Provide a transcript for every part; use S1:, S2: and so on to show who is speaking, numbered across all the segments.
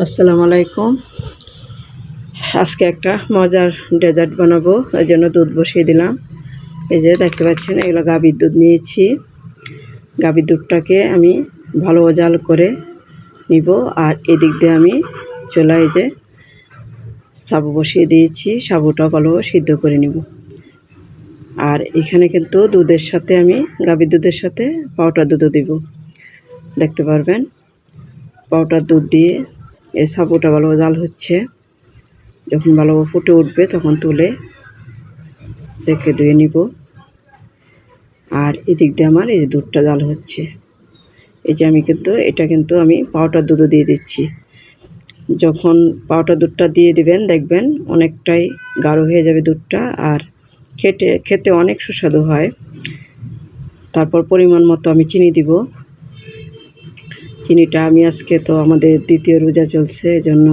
S1: আসসালামু আলাইকুম। আজকে একটা মজার ডেজার্ট বানাবো, ওই জন্য দুধ বসিয়ে দিলাম। এই যে দেখতে পাচ্ছেন, এগুলো গাভীর দুধ নিয়েছি। গাভীর দুধটাকে আমি ভালো জাল করে নিব। আর এদিক দিয়ে আমি চুলায় যে সাবু বসিয়ে দিয়েছি, সাবুটা ভালো সিদ্ধ করে নিব। আর এখানে কিন্তু দুধের সাথে আমি গাভীর দুধের সাথে পাউডার দুধও দিব, দেখতে পারবেন। পাউডার দুধ দিয়ে এই সাবুটা ভালো জাল হচ্ছে। যখন ভালো ফুটে উঠবে তখন তুলে সেকে ধুয়ে নিব। আর এদিক দিয়ে আমার এই যে দুধটা জাল হচ্ছে। এই যে আমি কিন্তু আমি পাউডার দুধও দিয়ে দিচ্ছি। যখন পাউডার দুধটা দিয়ে দিবেন দেখবেন অনেকটাই গাঢ় হয়ে যাবে দুধটা, আর খেতে অনেক সুস্বাদু হয়। তারপর পরিমাণ মতো আমি চিনি দিব। চিনিটা আমি আজকে তো আমাদের দ্বিতীয় রোজা চলছে, এজন্য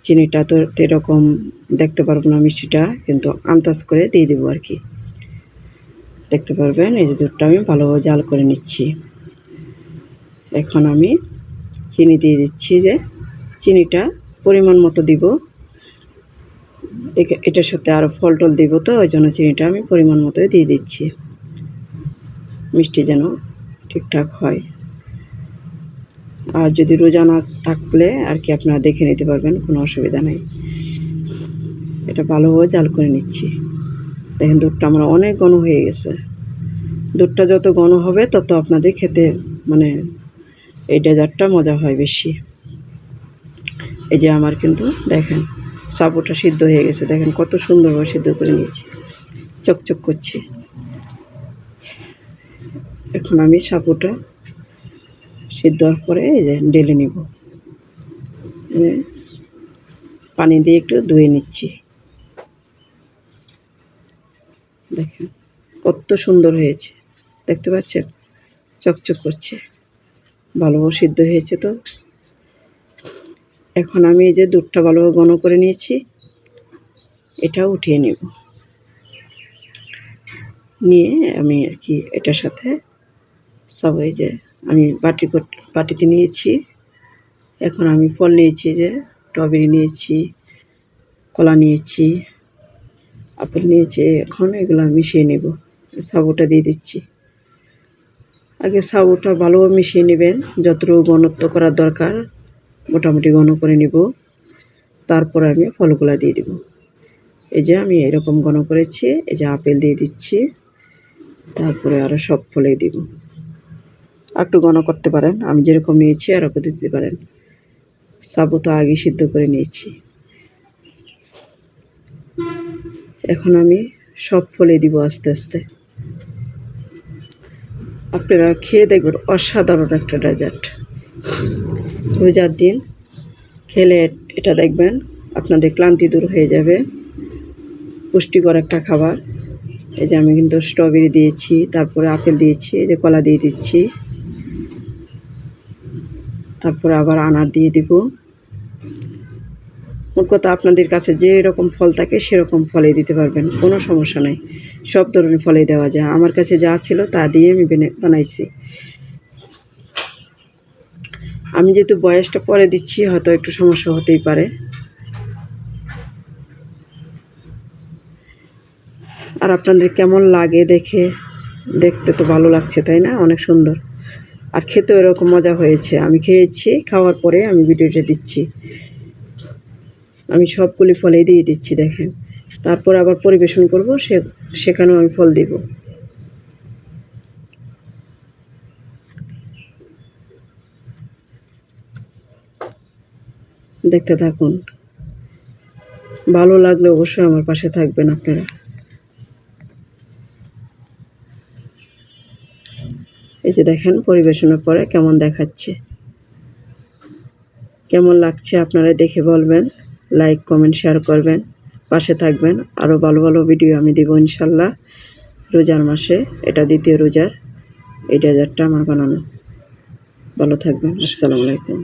S1: চিনিটা তো এরকম দেখতে পারবো না মিষ্টিটা, কিন্তু আন্দাজ করে দিয়ে দেবো আর কি। দেখতে পারবেন এই যে দুধটা আমি ভালোভাবে জাল করে নিচ্ছি। এখন আমি চিনি দিয়ে দিচ্ছি, যে চিনিটা পরিমাণ মতো দিব। এটার সাথে আরও ফল টল দিব, তো ওই জন্য চিনিটা আমি পরিমাণ মতোই দিয়ে দিচ্ছি, মিষ্টি যেন ঠিকঠাক হয়। আর যদি রোজা না থাকলে আর কি আপনারা দেখে নিতে পারবেন, কোনো অসুবিধা নেই। এটা ভালোভাবে জাল করে নিচ্ছি। দেখেন দুধটা আমার অনেক ঘন হয়ে গেছে। দুধটা যত ঘন হবে তত আপনাদের খেতে এই ডেজার্টটা মজা হয় বেশি। এই যে আমার কিন্তু দেখেন সাবুটা সিদ্ধ হয়ে গেছে, দেখেন কত সুন্দরভাবে সিদ্ধ করে নিয়েছি, চকচক করছে। এখন আমি সাবুটা সিদ্ধ হওয়ার পরে এই যে ঢেলে নিব, পানি দিয়ে একটু ধুয়ে নিচ্ছি। দেখেন কত সুন্দর হয়েছে, দেখতে পাচ্ছেন, চকচক করছে, ভালোভাবে সিদ্ধ হয়েছে। তো এখন আমি এই যে দুধটা ভালোভাবে ঘন করে নিয়েছি, এটা উঠিয়ে নেব। নিয়ে আমি আর কি এটার সাথে সব এই যে আমি বাটিতে নিয়েছি। এখন আমি ফল নিয়েছি, যে স্ট্রবেরি নিয়েছি, কলা নিয়েছি, আপেল নিয়েছি। এখন এগুলো মিশিয়ে নেব। সাবুটা দিয়ে দিচ্ছি। আগে সাবুটা ভালোভাবে মিশিয়ে নেবেন, যতটুকু ঘনত্ব করার দরকার মোটামুটি ঘন করে নেব। তারপর আমি ফলগুলো দিয়ে দেব। এই যে আমি এরকম ঘন করেছি। এই যে আপেল দিয়ে দিচ্ছি, তারপরে আরও সব ফলে দিব। একটু ঘন করতে পারেন, আমি যেরকম নিয়েছি এরকম দিতে পারেন। সাবু তো আগে সিদ্ধ করে নিয়েছি। এখন আমি সব ফলে দিব আস্তে আস্তে। আপনারা খেয়ে দেখবেন, অসাধারণ একটা ডেজার্ট। রোজার দিন খেলে এটা দেখবেন আপনাদের ক্লান্তি দূর হয়ে যাবে। পুষ্টিকর একটা খাবার। এই যে আমি কিন্তু স্ট্রবেরি দিয়েছি, তারপরে আপেল দিয়েছি, এই যে কলা দিয়ে দিচ্ছি, তারপরে আবার আনার দিয়ে দিব। মোট কথা আপনাদের কাছে যে রকম ফল থাকে সেরকম ফলেই দিতে পারবেন, কোনো সমস্যা নাই। সব ধরনের ফলেই দেওয়া যায়। আমার কাছে যা ছিল তা দিয়ে আমি বানাইছি। আমি যেহেতু বয়সটা পরে দিচ্ছি, হয়তো একটু সমস্যা হতেই পারে। আর আপনাদের কেমন লাগে দেখতে তো ভালো লাগছে, তাই না? অনেক সুন্দর, আর খেতেও এরকম মজা হয়েছে। আমি খেয়েছি, খাওয়ার পরে আমি ভিডিওটা দিচ্ছি। আমি সবগুলি ফলেই দিয়ে দিচ্ছি, দেখেন। তারপর আবার পরিবেশন করব, সেখানেও আমি ফল দিব। দেখতে থাকুন, ভালো লাগলে অবশ্যই আমার পাশে থাকবেন আপনারা। এই যে দেখেন পরিবেশনের পরে কেমন দেখাচ্ছে, কেমন লাগছে আপনারা দেখে বলবেন। লাইক কমেন্ট শেয়ার করবেন, পাশে থাকবেন। আরও ভালো ভালো ভিডিও আমি দেবো ইনশাল্লাহ। রোজার মাসে এটা দ্বিতীয় রোজার এই ডেজার্টটা আমার বানানো। ভালো থাকবেন। আসসালামু আলাইকুম।